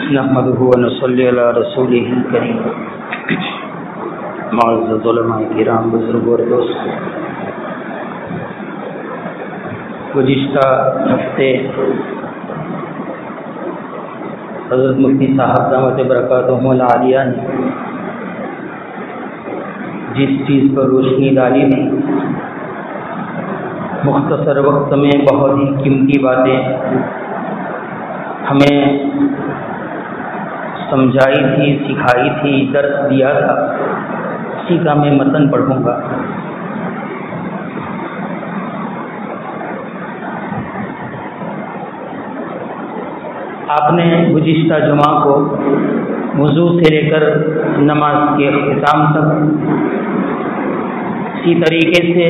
نحمده ونصلي على رسوله الكريم. معزز علماء کرام، بزرگ اور دوست، گزشتہ ہفتے حضرت مفتی صاحب دامت برکاتہم العالیہ نے جس چیز پر روشنی ڈالی تھی، مختصر وقت میں بہت ہی قیمتی باتیں ہمیں سمجھائی تھی، سکھائی تھی، درس دیا تھا. اسی کا میں متن پڑھوں گا. آپ نے گزشتہ جمعہ کو وضو سے لے کر نماز کے اختتام تک، اسی طریقے سے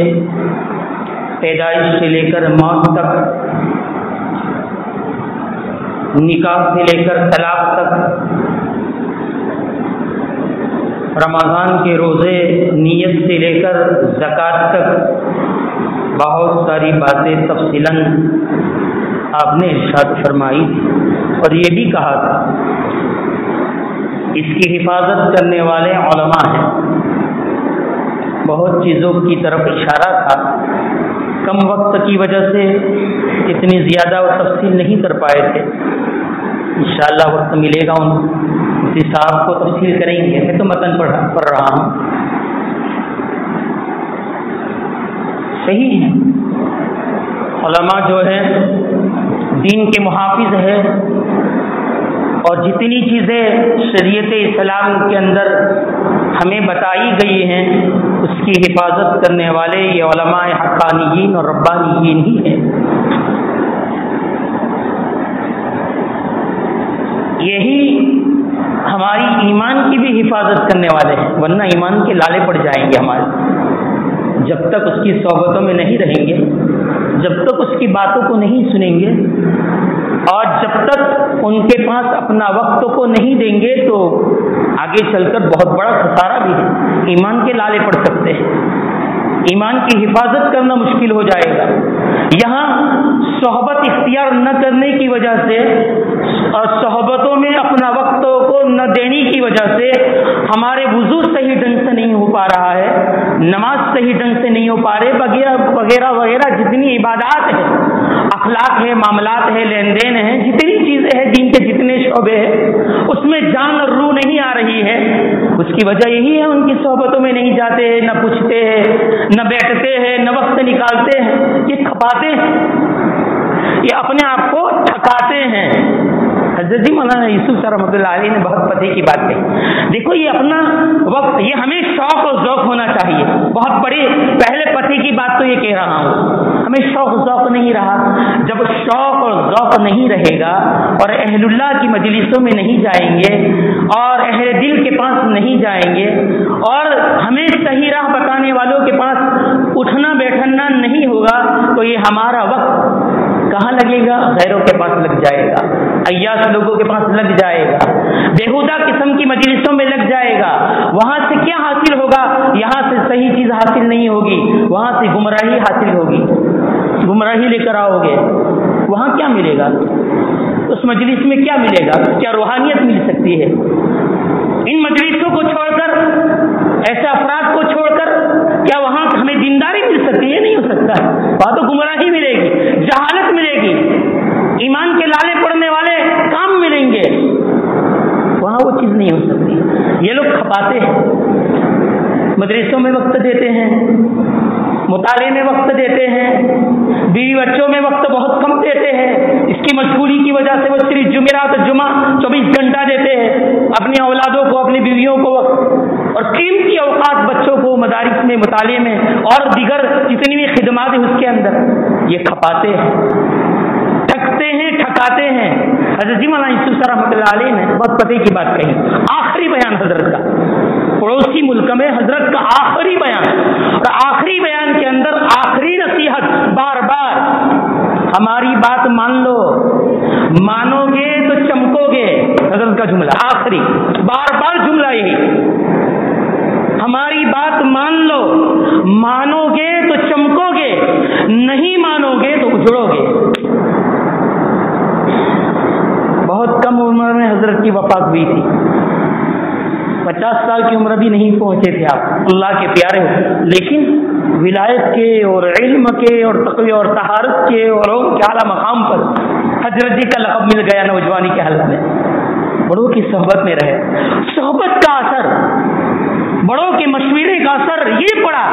پیدائش سے لے کر موت تک، نکاح سے لے کر طلاق تک، رمضان کے روزے نیت سے لے کر زکوٰۃ تک بہت ساری باتیں تفصیلاً آپ نے ارشاد فرمائی اور یہ بھی کہا تھا اس کی حفاظت کرنے والے علماء ہیں. بہت چیزوں کی طرف اشارہ تھا. کم وقت کی وجہ سے اتنی زیادہ وہ تفصیل نہیں کر پائے تھے. انشاءاللہ وقت ملے گا ان مفتی صاحب کو تفصیل کریں گے. میں تو متن پڑھ رہا ہوں. صحیح ہے، علماء جو ہے دین کے محافظ ہے، اور جتنی چیزیں شریعت اسلام کے اندر ہمیں بتائی گئی ہیں اس کی حفاظت کرنے والے یہ علماء حقانیین اور ربانیین ہی ہیں. یہی ہماری ایمان کی بھی حفاظت کرنے والے ہیں، ورنہ ایمان کے لالے پڑ جائیں گے ہمارے. جب تک اس کی صحبتوں میں نہیں رہیں گے، جب تک اس کی باتوں کو نہیں سنیں گے، اور جب تک ان کے پاس اپنا وقت کو نہیں دیں گے تو آگے چل کر بہت بڑا خسارہ بھی ہے. ایمان کے لالے پڑ سکتے ہیں، ایمان کی حفاظت کرنا مشکل ہو جائے گا. یہاں صحبت اختیار نہ کرنے کی وجہ سے اور صحبتوں میں اپنا وقت کو نہ دینے کی وجہ سے ہمارے وضو صحیح ڈھنگ سے نہیں ہو پا رہا ہے، نماز صحیح ڈھنگ سے نہیں ہو پا رہے، وغیرہ وغیرہ جتنی عبادات ہیں، اخلاق ہے، معاملات ہے، لین دین ہے، جتنی چیزیں ہیں دین کے جتنے شعبے ہیں اس میں جان اور روح نہیں آ رہی ہے. اس کی وجہ یہی ہے ان کی صحبتوں میں نہیں جاتے ہیں، نہ پوچھتے ہیں، نہ بیٹھتے ہیں، نہ وقت نکالتے ہیں. یہ کھپاتے ہیں، یہ اپنے آپ کو تھکاتے ہیں. حضرت جی مولانا یوسف صاحب رحمۃ اللہ علیہ نے بہت پتے کی بات کہی. دیکھو یہ اپنا وقت، یہ ہمیں شوق اور ذوق ہونا چاہیے. بہت بڑی پہلے پتے کی بات تو یہ کہہ رہا ہوں، ہمیں شوق ذوق نہیں رہا. جب شوق اور ذوق نہیں رہے گا اور اہل اللہ کی مجلسوں میں نہیں جائیں گے اور اہل دل کے پاس نہیں جائیں گے اور ہمیں صحیح راہ بتانے والوں کے پاس اٹھنا بیٹھنا نہیں ہوگا تو یہ ہمارا وقت کہاں لگے گا؟ غیروں کے پاس لگ جائے گا، عیاش لوگوں کے پاس لگ جائے گا، بےہودہ قسم کی مجلسوں میں لگ جائے گا. وہاں سے کیا حاصل ہوگا؟ یہاں سے صحیح چیز حاصل نہیں ہوگی، وہاں سے گمراہی حاصل ہوگی. گمراہی لے کر آؤ گے، وہاں کیا ملے گا؟ اس مجلس میں کیا ملے گا؟ کیا روحانیت مل سکتی ہے؟ ان مجلسوں کو چھوڑ کر، ایسے افراد کو چھوڑ کر کیا وہاں ہمیں دینداری مل سکتی ہے؟ نہیں ہو سکتا. وہاں تو گمراہی ملے گی، جہالت ملے گی، ایمان کے لالے پڑنے والے کام ملیں گے. وہاں وہ چیز نہیں ہو سکتی. یہ لوگ کھپاتے ہیں، مدرسوں میں وقت دیتے ہیں، مطالعے میں وقت دیتے ہیں، بیوی بچوں میں وقت بہت کم دیتے ہیں. اس کی مشغولی کی وجہ سے وہ صرف جمعرات جمعہ 24 گھنٹہ دیتے ہیں اپنی اولادوں کو، اپنی بیویوں کو وقت، اور قیمتی اوقات بچوں کو مدارس میں، مطالعے میں اور دیگر جتنی بھی خدمات ہیں اس کے اندر. یہ کھپاتے ہیں، تھکتے ہیں، ٹھکاتے ہیں. حضرت جی مولانا یوسف صاحب رحمۃ اللہ علیہ نے بہت پتے کی بات کہی. آخری بیان حضرت کا، پڑوسی ملک میں حضرت کا آخری بیان، اور آخری بیان کے اندر آخری نصیحت، بار بار ہماری بات مان لو، مانو گے تو چمکو گے. حضرت کا جملہ آخری، بار بار جملہ یہی، ہماری بات مان لو، مانو گے تو چمکو گے، نہیں مانو گے تو اجڑو گے. بہت بہت کم عمر میں حضرت کی وفات ہوئی تھی، 50 سال کی عمر بھی نہیں پہنچے تھے آپ، اللہ کے پیارے، لیکن ولایت کے اور علم کے اور تقوی اور طہارت کے اور اعلیٰ مقام پر حضرت جی کا لقب مل گیا نوجوانی کے حالت میں۔ بڑوں کی صحبت میں رہے، صحبت کا اثر، بڑوں کے مشورے کا اثر یہ پڑا۔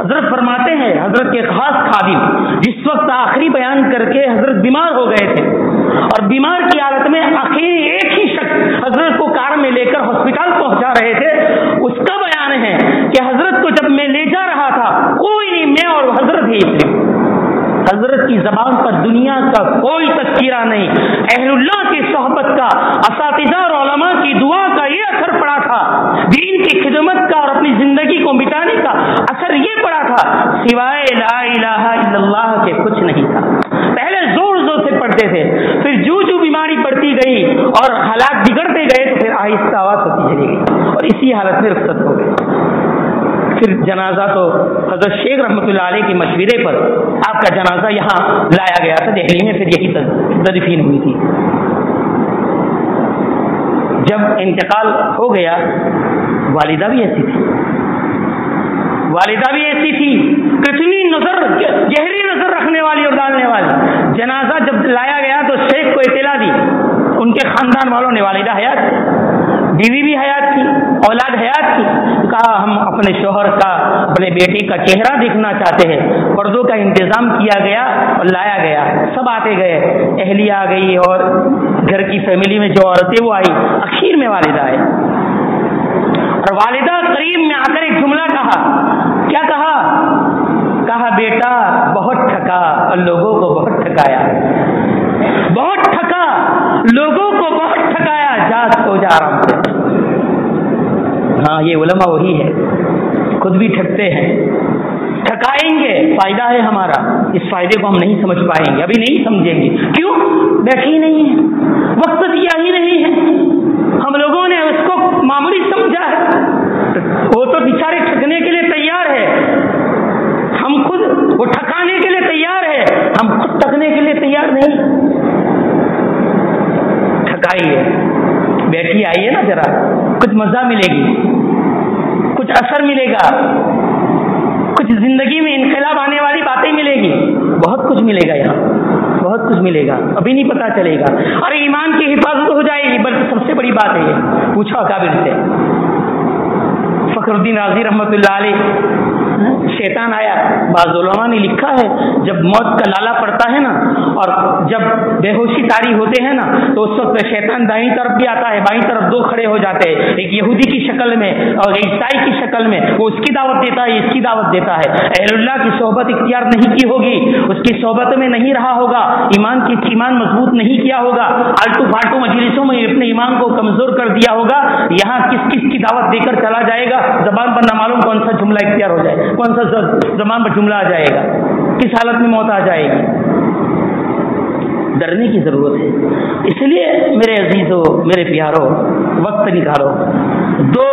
حضرت فرماتے ہیں، حضرت کے خاص خادم جس وقت آخری بیان کر کے حضرت بیمار ہو گئے تھے اور بیمار کی حالت میں آخری ایک ہی شخص حضرت کو کار میں لے کر ہاسپٹل پہنچا رہے تھے، اس کا بیان ہے کہ حضرت کو جب میں لے جا رہا تھا کوئی نہیں، میں اور حضرت ہی صرف، حضرت کی زبان پر دنیا کا کوئی تذکرہ نہیں، اہل اللہ کی صحبت کا، اساتذہ اور علماء کی دعا کا یہ اثر پڑا تھا، دین کی خدمت کا اور اپنی زندگی کو مٹانے کا اثر یہ پڑا تھا، سوائے لا الہ الا اللہ کے کچھ نہیں تھا۔ پہلے زور زور سے پڑھتے تھے، پھر جو بیماری بڑھتی گئی اور حالات بگڑتے گئے تو پھر آہستہ آواز ہوتی چلی گئی اور اسی حالت میں رخصت ہو گئے۔ پھر جنازہ تو حضرت شیخ رحمۃ اللہ علیہ کے مشورے پر آپ کا جنازہ یہاں لایا گیا تھا دہلی میں، پھر یہی تدفین ہوئی تھی۔ جب انتقال ہو گیا، والدہ بھی ایسی تھی، والدہ بھی ایسی تھی، کتنی نظر، گہری نظر رکھنے والی اور ڈالنے والی۔ جنازہ جب لایا گیا تو شیخ کو اطلاع دی، ان کے خاندان والوں نے، والدہ حیات تھی، بیوی بھی حیات تھی، اولاد حیات تھی، کہا ہم اپنے شوہر کا، اپنے بیٹے کا چہرہ دیکھنا چاہتے ہیں۔ پردوں کا انتظام کیا گیا اور لایا گیا، سب آتے گئے، اہلیہ آ گئی اور گھر کی فیملی میں جو عورتیں وہ آئی، اخیر میں والدہ آئے اور والدہ قریب میں آ کر ایک جملہ کہا، کیا کہا؟ کہا بیٹا بہت تھکا اور لوگوں کو بہت تھکایا، بہت تھکا، لوگوں کو بہت تھکایا، جا سو جا آرام سے۔ ہاں یہ علماء وہی ہے، خود بھی تھکتے ہیں، تھکائیں گے، فائدہ ہے ہمارا، اس فائدے کو ہم نہیں سمجھ پائیں گے، ابھی نہیں سمجھیں گے، کیوں؟ بیٹھے ہی نہیں ہے، وقت دیا ہی نہیں ہے، ہم لوگوں نے اس کو معمولی سمجھا ہے۔ وہ تو بیچارے تھکنے کے لیے تیار ہے، ہم خود، وہ تھکانے کے لیے تیار ہے، ہم خود تھکنے کے لیے تیار نہیں۔ تھکائیے، بیٹھی آئیے نا ذرا، کچھ مزہ ملے گی، کچھ اثر ملے گا، کچھ زندگی میں انقلاب آنے والی باتیں ملے گی، بہت کچھ ملے گا یہاں، بہت کچھ ملے گا، ابھی نہیں پتا چلے گا، اور ایمان کی حفاظت ہو جائے گی۔ بلکہ سب سے بڑی بات ہے یہ، پوچھا اکابر سے، فخر الدین رازی رحمۃ اللہ علیہ، شیطان آیا، بعض علماء نے لکھا ہے جب موت کا لالا پڑتا ہے نا اور جب بے ہوشی طاری ہوتے ہیں نا تو اس وقت شیطان دائیں طرف بھی آتا ہے، بائیں طرف دو کھڑے ہو جاتے ہیں، ایک یہودی کی شکل میں اور عیسائی کی شکل میں، وہ اس کی دعوت دیتا ہے، اس کی دعوت دیتا ہے۔ اہل اللہ کی صحبت اختیار نہیں کی ہوگی، اس کی صحبت میں نہیں رہا ہوگا، ایمان مضبوط نہیں کیا ہوگا، آلتو فالتو مجلسوں میں اپنے ایمان کو کمزور کر دیا ہوگا، یہاں کس کی دعوت دے کر چلا جائے گا، زبان پر نہ معلوم کون سا جملہ اختیار ہو جائے، کون سا زبان پر جملہ آ جائے گا، کس حالت میں موت آ جائے گی۔ ڈرنے کی ضرورت ہے، اس لیے میرے عزیزو، میرے پیارو، وقت نکالو، دو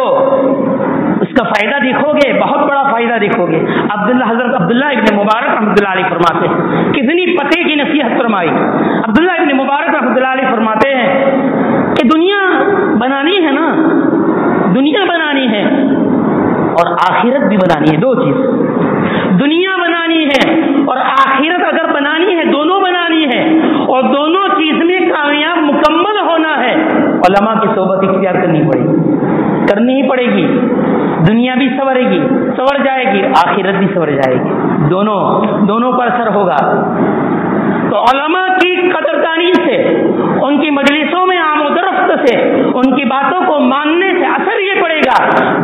اس کا فائدہ دیکھو گے، بہت بڑا فائدہ دیکھو گے۔ حضرت عبداللہ ابن مبارک رحمۃ اللہ علیہ فرماتے ہیں، کتنی پتے کی نصیحت فرمائی۔ عبداللہ ابن مبارک رحمۃ اللہ علیہ فرماتے ہیں کہ دنیا بنانی ہے نا، دنیا بنانی ہے اور آخرت بھی بنانی ہے، دو چیز، دنیا بنانی ہے اور آخرت اگر بنانی ہے، دونوں بنانی ہے، اور دونوں چیز میں کامیاب مکمل ہونا ہے، علماء کی صحبت اختیار کرنی ہی پڑے گی۔ دنیا بھی سنور جائے گی، آخرت بھی سنور جائے گی، دونوں پر اثر ہوگا۔ تو علماء کی قدردانی سے، ان کی مجلسوں میں آمد و رفت سے، ان کی باتوں کو ماننے سے اثر یہ پڑے گا،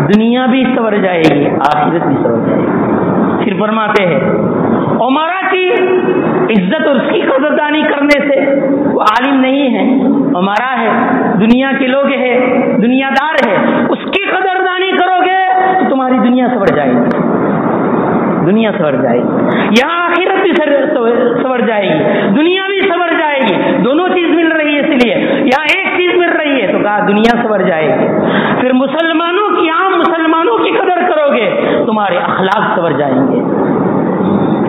دنیا بھی سنور جائے گی، آخرت بھی سنور جائے گی۔ پھر فرماتے ہیں عمرہ کی عزت اور اس کی قدردانی کرنے سے، وہ عالم نہیں ہے، عمرہ ہے، دنیا کے لوگ ہے، دنیا دار ہے، اس کی قدردانی کرو گے تو تمہاری دنیا سنور جائے گی، دنیا سنور جائے گی، یہاں آخرت بھی سنور جائے گی، دنیا بھی سنور جائے گی، دونوں چیز مل رہی ہے، اس لیے یہاں ایک چیز مل رہی ہے تو کہا دنیا سنور جائے گی۔ پھر عام مسلمانوں کی قدر کرو گے، تمہارے اخلاق سنور جائیں گے،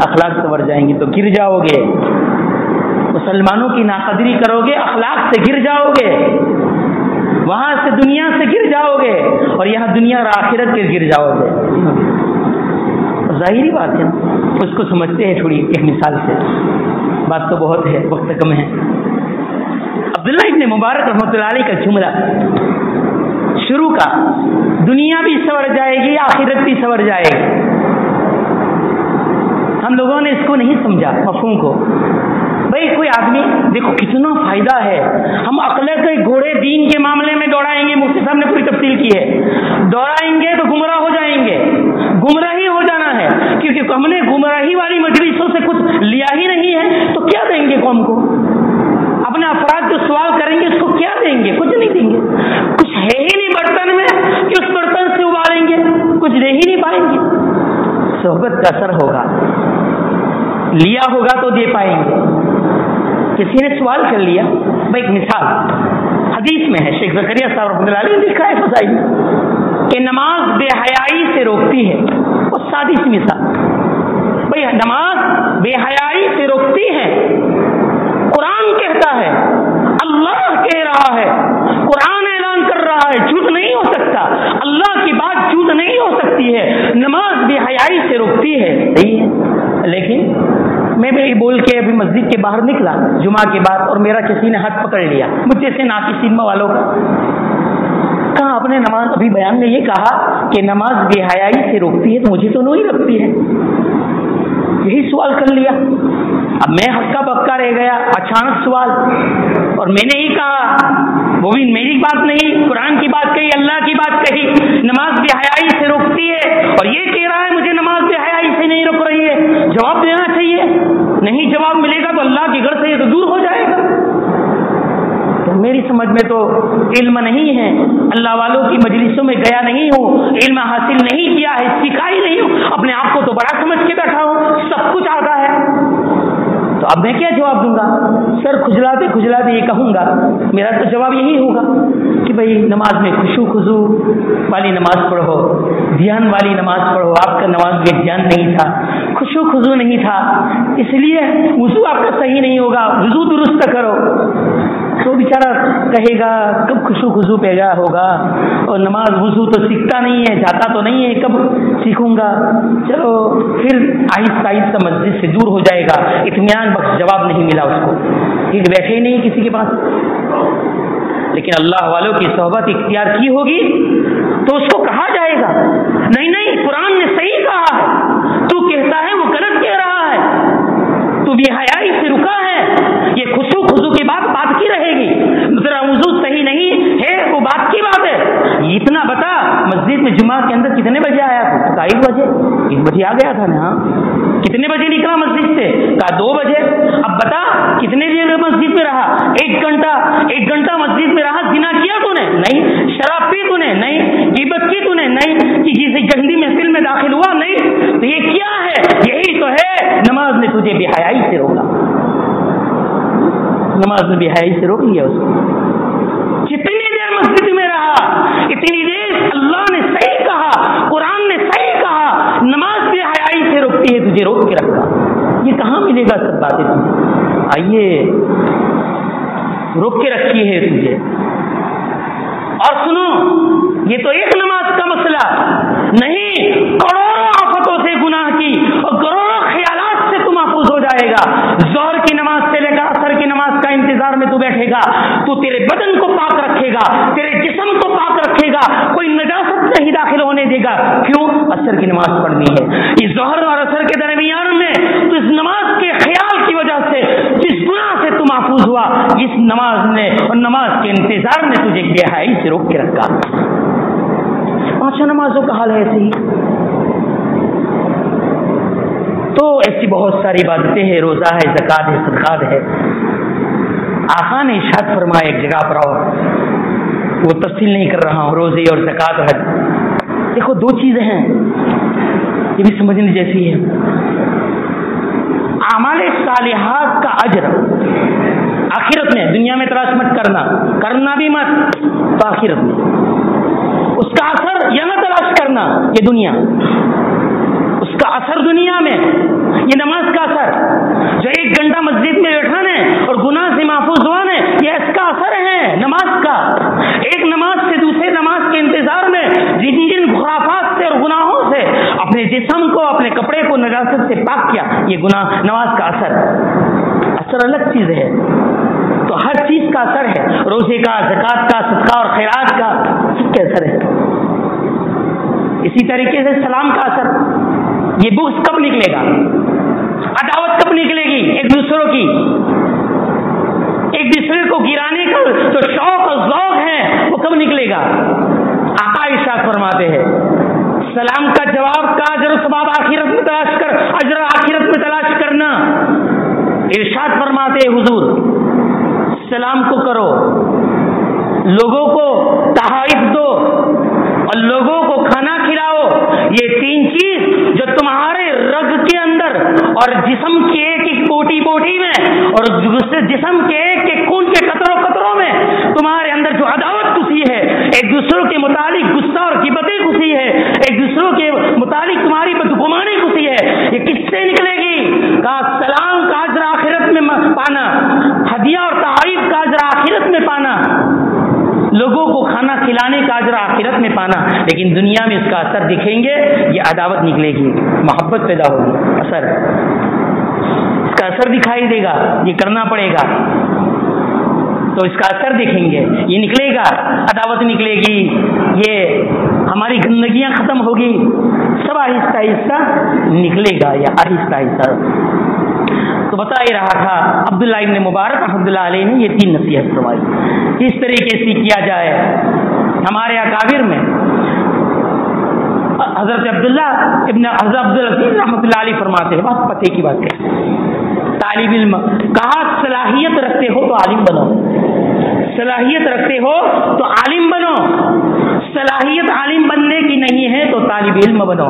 اخلاق سنور جائیں گے تو گر جاؤ گے، اس مسلمانوں کی ناقدری کرو گے، اخلاق سے گر جاؤ گے، وہاں سے دنیا سے گر جاؤ گے، اور یہاں دنیا اور آخرت کے گر جاؤ گے۔ ظاہری بات ہے، اس کو سمجھتے ہیں تھوڑی ایک مثال سے، بات تو بہت ہے، وقت کم ہے۔ عبداللہ ابن مبارک رحمۃ اللہ علیہ کا جملہ شروع کا، دنیا بھی سنور جائے گی، آخرت بھی سنور جائے گی۔ ہم لوگوں نے اس کو نہیں سمجھا مفہوم کو۔ بھائی کوئی آدمی دیکھو کتنا فائدہ ہے، ہم عقل کے گھوڑے دین کے معاملے میں دوڑائیں گے، مفتی صاحب نے پوری تفصیل کی ہے، دوڑائیں گے تو گمراہ ہو جائیں گے، گمراہی ہو جانا ہے، کیونکہ ہم نے گمراہی والی مجلسوں سے کچھ لیا ہی نہیں ہے، تو کیا دیں گے قوم کو؟ اپنے افراد جو سوال کریں گے اس کو کیا دیں گے؟ کچھ نہیں دیں گے، کچھ ہے ہی نہیں برتن میں کہ اس برتن سے ابالیں گے، کچھ دے ہی نہیں پائیں گے۔ صحبت کا اثر ہوگا، لیا ہوگا تو دے پائیں گے۔ کسی نے سوال کر لیا، بھائی ایک مثال حدیث میں ہے، شیخ زکریا صاحب رحمۃ اللہ علیہ نے لکھا ہے فضائل کہ نماز بے حیائی سے روکتی ہے، اور سادی سی مثال، بھائی نماز بے حیائی سے روکتی ہے، قرآن کہتا ہے، اللہ کہہ رہا ہے، قرآن اعلان کر رہا ہے، جھوٹ نہیں ہو سکتا، اللہ کی بات جھوٹ نہیں ہو سکتی ہے، نماز بے حیائی سے روکتی ہے، صحیح ہے۔ لیکن میں بھی بول کے ابھی مسجد کے باہر نکلا جمعہ کے بعد، اور میرا کسی نے ہاتھ پکڑ لیا، مجھ جیسے ناقص علم والوں کا، کہا آپ نے نماز ابھی بیان میں یہ کہا کہ نماز بے حیائی سے روکتی ہے، تو مجھے تو نہیں روکتی ہے، یہی سوال کر لیا۔ اب میں ہکا بکا رہ گیا، اچانک سوال، اور میں نے ہی کہا، وہ بھی میری بات نہیں، قرآن کی بات کہی، اللہ کی بات کہی، نماز بے حیائی سے روکتی ہے، اور یہ کہہ رہا ہے مجھے نماز بے حیائی سے نہیں روک رہی ہے، جواب دینا چاہیے، نہیں جواب ملے گا تو اللہ کے گھر سے یہ تو دور ہو جائے گا۔ تو میری سمجھ میں تو علم نہیں ہے، اللہ والوں کی مجلسوں میں گیا نہیں ہوں، علم حاصل نہیں کیا ہے، سیکھا ہی نہیں ہوں، اپنے آپ کو تو بڑا سمجھ کے بیٹھا ہوں، سب کچھ آتا ہے، تو اب میں کیا جواب دوں گا؟ سر کھجلاتے کھجلاتے یہ کہوں گا، میرا تو جواب یہی ہوگا کہ بھائی نماز میں خشوع خضوع والی نماز پڑھو، دھیان والی نماز پڑھو، آپ کا نماز میں دھیان نہیں تھا، خشوع خضوع نہیں تھا، اس لیے وضو آپ کا صحیح نہیں ہوگا، وضو درست کرو۔ تو بیچارہ کہے گا کب خشوع خضوع پیدا ہوگا، اور نماز وضو تو سیکھتا نہیں ہے، جاتا تو نہیں ہے، کب سیکھوں گا؟ چلو پھر آہستہ آہستہ مسجد سے دور ہو جائے گا، اطمینان بخش جواب نہیں ملا اس کو، کیونکہ بیٹھے ہی نہیں کسی کے پاس۔ لیکن اللہ والوں کی صحبت اختیار کی ہوگی تو اس کو کہا جائے گا، نہیں نہیں قرآن نے صحیح کہا ہے، تو کہتا ہے وہ غلط کہہ رہا ہے، تو بے حیائی سے رکا ہے، یہ خشوع خضوع کی بات کی رہے گی، ذرا وضو صحیح نہیں ہے وہ بات کی بات ہے، اتنا بتا مسجد میں جمعہ کے اندر کتنے بجے آیا تھا؟ کہا 1 بجے آ گیا تھا نا۔ ہاں کتنے بجے نکلا مسجد سے؟ کہا 2 بجے۔ اب بتا کتنے دیر مسجد میں رہا؟ 1 گھنٹہ مسجد میں رہا، زنا کیا تو نے؟ نہیں۔ شراب پی تو نے؟ نہیں۔ غیبت کی تو نے؟ نہیں۔ کسی گندی محفل میں داخل ہوا؟ نہیں۔ تو یہ کیا ہے؟ یہی تو ہے نماز نے تجھے بے حیائی سے روکا، نماز میں بے حیائی سے روک لیا اس کو۔ جتنی دیر مسجد میں رہا اتنی دیر اللہ نے صحیح کہا، قرآن نے صحیح کہا، نماز بے حیائی سے روکتی ہے، تجھے روک کے رکھا۔ یہ کہاں ملے گا سب باتیں تمہیں؟ آئیے روک کے رکھی ہے تجھے۔ اور سنو یہ تو ایک نماز کا مسئلہ نہیں، کروڑوں آفتوں سے گناہ کی اور کروڑوں خیالات سے تو محفوظ ہو جائے گا۔ ظہر کی نماز سے لے کر عصر کی نماز کا انتظار میں تو بیٹھے گا، تو تیرے بدن کو پاک رکھے گا، تیرے جسم کو پاک رکھے گا، کوئی نجاست نہیں داخل ہونے دے گا۔ کیوں؟ عصر کی نماز پڑھنی ہے۔ اس ظہر اور عصر کے درمیان میں تو اس نماز کے خیال کی وجہ سے جس گناہ سے تو محفوظ ہوا، اس نماز نے اور نماز کے انتظار نے تجھے بے حیائی سے روک کے رکھا۔ 5 نمازوں کا حال ہے ایسے ہی۔ تو ایسی بہت ساری عبادتیں ہیں، روزہ ہے، زکوٰۃ ہے، صدقات ہے۔ آقا نے ارشاد فرمایا ایک جگہ پر، اور وہ تفصیل نہیں کر رہا ہوں، روزے اور زکوٰۃ اور حج۔ دیکھو 2 چیزیں ہیں، یہ بھی سمجھنے جیسی ہے۔ اعمال صالحات کا اجر آخرت میں، دنیا میں تلاش مت کرنا بھی مت، تو آخرت میں اس کا اثر یہاں تلاش کرنا، یہ دنیا، اس کا اثر دنیا میں، یہ نماز کا اثر، جو 1 گھنٹہ مسجد میں بیٹھانے اور گناہ سے محفوظ ہوانے، یہ اس کا اثر ہے نماز کا۔ ایک نماز سے دوسرے نماز کے انتظار میں جن خرافات سے اور گناہوں سے اپنے جسم کو، اپنے کپڑے کو نجاست سے پاک کیا، یہ گناہ نماز کا اثر الگ چیز ہے۔ تو ہر چیز کا اثر ہے، روزے کا، زکوٰۃ کا، صدقہ اور خیرات کا، سب کا اثر ہے۔ اسی طریقے سے سلام کا اثر، یہ بغض کب نکلے گا، عداوت کب نکلے گی ایک دوسروں کی، ایک دوسرے کو گرانے کا جو شوق اور ذوق ہے وہ کب نکلے گا؟ آقا ارشاد فرماتے ہیں سلام کا جواب کا اجر و ثواب آخرت میں تلاش کر، اجر آخرت میں تلاش کرنا۔ ارشاد فرماتے ہیں حضور سلام کو کرو، لوگوں کو تحائف دو اور لوگوں کو کھانا کھلاؤ، یہ 3 چیز جو تمہارے رگ کے اندر اور جسم کی ایک ایک بوٹی بوٹی میں اور جسم کے ایک ایک خون کے قطروں قطروں میں تمہارے اندر جو عداوت گھسی ہے، ایک دوسروں کے متعلق غصہ اور غیبتیں گھسی ہے، ایک دوسروں کے متعلق تمہاری بدگمانی گھسی ہے، یہ کس سے نکلے گی؟ کہا سلام کا اجر آخرت میں پانا، ہدیہ اور تحائف کا اجر آخرت میں پانا، لوگوں کو کھانا کھلانے کا اجر آخرت میں پانا۔ لیکن دنیا میں اس کا اثر دکھیں گے، یہ عداوت نکلے گی، محبت پیدا ہوگی، اثر اس کا اثر دکھائی دے گا، یہ کرنا پڑے گا تو اس کا اثر دیکھیں گے، یہ نکلے گا، عداوت نکلے گی، یہ ہماری گندگیاں ختم ہوگی، سب آہستہ آہستہ نکلے گا، یا آہستہ آہستہ۔ تو بتا ہی رہا تھا عبداللہ ابن مبارک رحمۃ اللہ علیہ نے یہ 3 نصیحت فرمائی، اس طریقے سے کیا جائے۔ ہمارے اکابر میں حضرت عبداللہ ابن حضرت عبدالعزیز رحمۃ اللہ علیہ فرماتے ہیں، بات پتے کی بات ہے، طالب علم کہا صلاحیت رکھتے ہو تو عالم بنو، صلاحیت رکھتے ہو تو عالم بنو، صلاحیت عالم بننے کی نہیں ہے تو طالب علم بنو،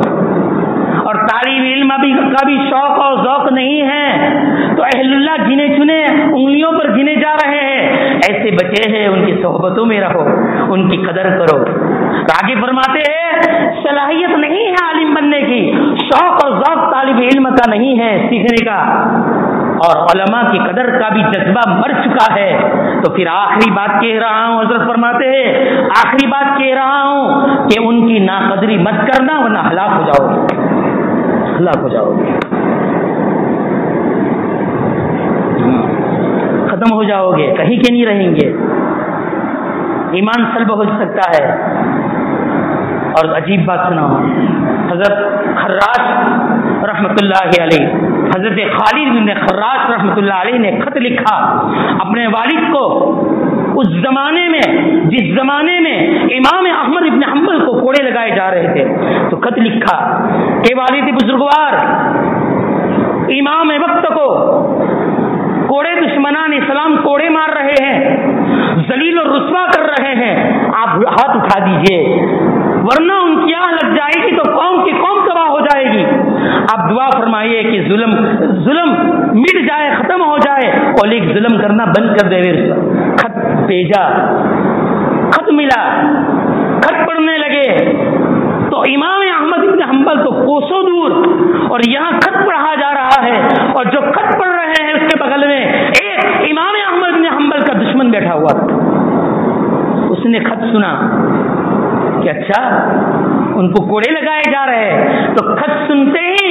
اور طالب علم کا بھی شوق اور ذوق نہیں ہے تو اہل اللہ گنے چنے انگلیوں پر گنے جا رہے ہیں، ایسے بچے ہیں ان کی صحبتوں میں رہو، ان کی قدر کرو۔ آگے فرماتے ہیں صلاحیت نہیں ہے عالم بننے کی، شوق اور ذوق طالب علم کا نہیں ہے سیکھنے کا، اور علماء کی قدر کا بھی جذبہ مر چکا ہے۔ تو پھر آخری بات کہہ رہا ہوں، حضرت فرماتے ہیں آخری بات کہہ رہا ہوں کہ ان کی ناقدری مت کرنا ورنہ ہلاک ہو جاؤ گے، ہلاک ہو جاؤ گے، ختم ہو جاؤ گے، کہیں کے نہیں رہیں گے، ایمان سلب ہو سکتا ہے۔ اور عجیب بات سنا، حضرت خراش رحمۃ اللہ علیہ، حضرت خالد بن خراش رحمۃ اللہ علیہ نے خط لکھا اپنے والد کو، اس زمانے میں جس زمانے میں امام احمد بن حنبل کو کوڑے لگائے جا رہے تھے، تو خط لکھا کہ والد بزرگوار امام وقت کو کوڑے دشمنان اسلام کوڑے مار رہے ہیں، ذلیل اور رسوا کر رہے ہیں، آپ ہاتھ اٹھا دیجئے ورنہ ان کی آہ لگ جائے گی تو قوم کی قوم تباہ ہو جائے گی۔ آپ دعا فرمائیے کہ ظلم مٹ جائے، ختم ہو جائے، اور ایک ظلم کرنا بند کر دے۔ خط بھیجا، خط ملا، خط پڑھنے لگے تو امام احمد بن حنبل تو کوسوں دور، اور یہاں خط پڑھا جا رہا ہے، اور جو خط پڑھ رہے ہیں اس کے بغل میں ایک امام احمد بن حنبل کا دشمن بیٹھا ہوا تھا۔ اس نے خط سنا کہ اچھا ان کو کوڑے لگائے جا رہے ہیں، تو خط سنتے ہی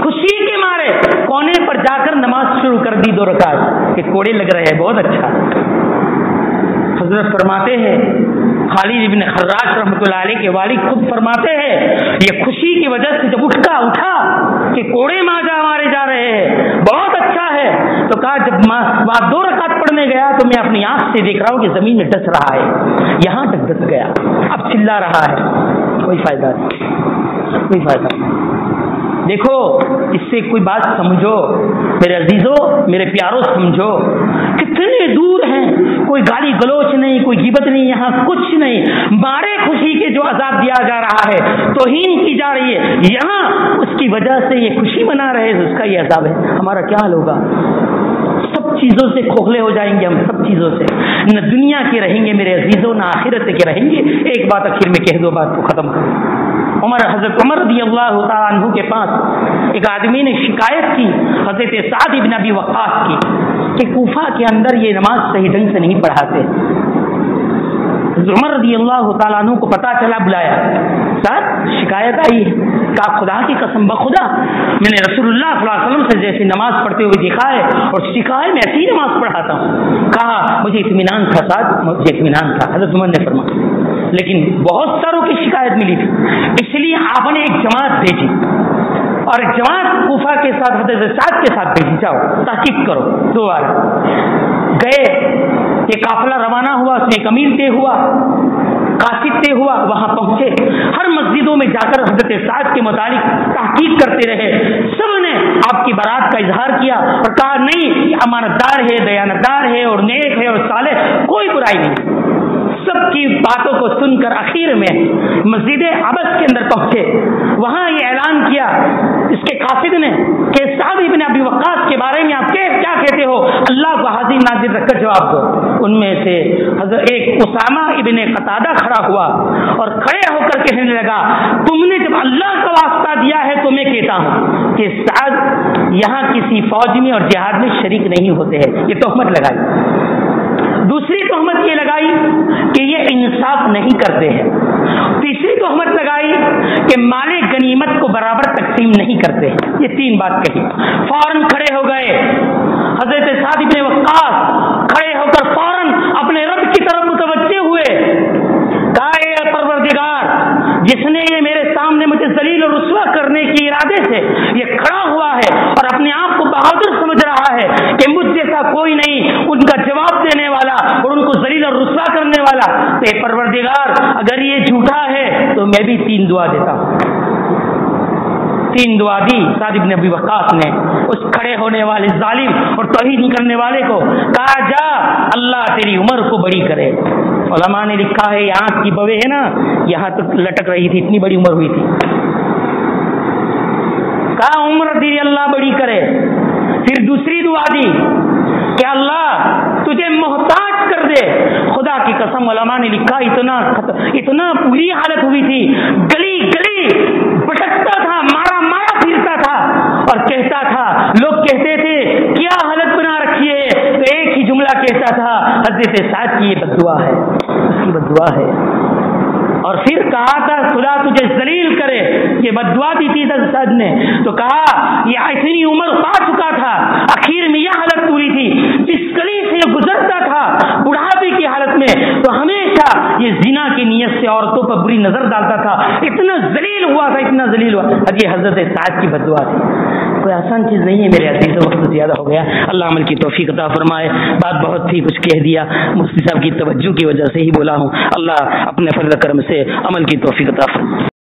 خوشی کے مارے کونے پر جا کر نماز شروع کر دی 2 رکعت کہ کوڑے لگ رہے ہیں، بہت اچھا۔ حضرت فرماتے ہیں خالد ابن خراش رحمۃ اللہ علیہ کے والد خود فرماتے ہیں یہ خوشی کی وجہ سے جب اٹھا کہ کوڑے مارے جا رہے ہیں، بہت اچھا ہے، تو کہا جب وہاں 2 رکعت پڑھنے گیا تو میں اپنی آنکھ سے دیکھ رہا ہوں کہ زمین میں ڈس رہا ہے، یہاں تک ڈس گیا، اب چلا رہا ہے، کوئی فائدہ نہیں، کوئی فائدہ نہیں۔ دیکھو اس سے کوئی بات سمجھو میرے عزیزوں، میرے پیاروں، سمجھو کتنے دور ہیں، کوئی گالی گلوچ نہیں، کوئی غیبت نہیں، یہاں کچھ نہیں، مارے خوشی کے جو عذاب دیا جا رہا ہے، توہین کی جا رہی ہے، یہاں اس کی وجہ سے یہ خوشی منا رہے ہیں، اس کا یہ عذاب ہے، ہمارا کیا حال ہوگا؟ سب چیزوں سے کھوکھلے ہو جائیں گے ہم، سب چیزوں سے، نہ دنیا کے رہیں گے میرے عزیزوں، نہ آخرت کے رہیں گے۔ ایک بات آخر میں کہہ دو، بات کو ختم کرو، حضرت عمر رضی اللہ تعالیٰ عنہ کے پاس ایک آدمی نے شکایت کی حضرت سعد بن ابی وقاص کی کہ کوفہ کے اندر یہ نماز صحیح ڈھنگ سے نہیں پڑھاتے. عمر رضی اللہ تعالیٰ عنہ کو پتا چلا, بلایا, سعد شکایت آئی ہے. کہا خدا کی قسم بخدا میں نے رسول اللہ صلی اللہ علیہ وسلم سے جیسے نماز پڑھتے ہوئے دیکھا ہے اور سکھا ہے میں ایسی ہی نماز پڑھاتا ہوں. کہا مجھے اطمینان تھا سعد, مجھے اطمینان تھا. حضرت عمر نے فرمایا لیکن بہت ساروں کی شکایت ملی تھی, اس لیے آپ نے ایک جماعت بھیجی اور ایک جماعت کوفہ کے ساتھ حضرت سعد کے ساتھ بھیجی, جاؤ تحقیق کرو. دوبارہ گئے, یہ قافلہ روانہ ہوا, اس میں ایک امیر طے ہوا, قاصد طے ہوا, وہاں پہنچے, ہر مسجدوں میں جا کر حضرت سعد کے متعلق تحقیق کرتے رہے. سب نے آپ کی برات کا اظہار کیا اور کہا نہیں یہ امانتدار ہے, دیانتدار ہے اور نیک ہے اور صالح, کوئی برائی نہیں. سب کی باتوں کو سن کر آخر میں مسجد عبس کے اندر پہنچے, وہاں یہ اعلان کیا اس کے قاصد نے کہ سعد بن ابی وقاص کے بارے میں آپ کیا کہتے ہو, اللہ کو حاضر ناظر رکھ کر جواب دو. ان میں سے حضرت ایک اسامہ ابن قتادہ کھڑا ہوا اور کھڑے ہو کر کہنے لگا تم نے جب اللہ کا واسطہ دیا ہے تو میں کہتا ہوں کہ سعد یہاں کسی فوج میں اور جہاد میں شریک نہیں ہوتے ہیں. یہ تہمت لگائی. دوسری تہمت یہ لگائی کہ یہ انصاف نہیں کرتے ہیں. تیسری تہمت لگائی کہ مال غنیمت کو برابر تقسیم نہیں کرتے ہیں. یہ تین بات کہی. فوراً کھڑے ہو گئے حضرت سعد بن وقاص, کھڑے ہو کر فوراً اپنے رب کی طرف متوجہ ہوئے. کہا اے پروردگار, جس نے یہ میرے سامنے مجھے ذلیل اور رسوا کرنے کے ارادے سے یہ کھڑا ہوا ہے اور اپنے آپ کو بہادر سمجھ رہا ہے کہ مجھ جیسا کوئی نہیں ان کا جواب دینے والا اور ان کو ذلیل اور رسوا کرنے والا, تو اے پروردگار اگر یہ جھوٹا ہے تو میں بھی 3 دعا دیتا ہوں. 3 دعا دی سعد بن ابی وقاص نے اس کھڑے ہونے والے ظالم اور توہین کرنے والے کو. کہا جا اللہ تیری عمر کو بڑی کرے. علماء نے لکھا ہے یہ آنکھ کی بوے ہے نا یہاں تک لٹک رہی تھی, اتنی بڑی عمر ہوئی تھی. کہا عمر تیری اللہ بڑی کرے. پھر دوسری دعا دی کہ اللہ تجھے محتاج کر دے. خدا کی قسم علماء نے لکھا اتنا بری حالت ہوئی تھی, گلی گلی بھٹکتا تھا, مارا پھرتا تھا اور کہتا تھا, لوگ کہتے تھے کیا حالت بنا رکھی ہے, تو ایک ہی جملہ کہتا تھا حضرت سعد کی یہ بددعا ہے, اس کی بددعا ہے. اور پھر کہا تھا خدا تجھے ذلیل کرے. یہ بددعا دی تھی سعد نے, تو کہا یہ اتنی عمر پا چکا تھا, آخر میں یہ حالت پوری تھی, جس گلی سے گزرتا تھا بڑھاپے کی حالت میں تو ہمیشہ یہ زنا کی نیت سے عورتوں پر بری نظر ڈالتا تھا. اتنا ذلیل ہوا تھا, اتنا ذلیل ہوا. اب یہ حضرت سعد کی بددعا تھی. کوئی آسان چیز نہیں ہے میرے عزیزوں, وقت زیادہ ہو گیا. اللہ عمل کی توفیق عطا فرمائے. بات بہت تھی, کچھ کہہ دیا, مفتی صاحب کی توجہ کی وجہ سے ہی بولا ہوں. اللہ اپنے فضل کرم سے عمل کی توفیق عطا فرمائے.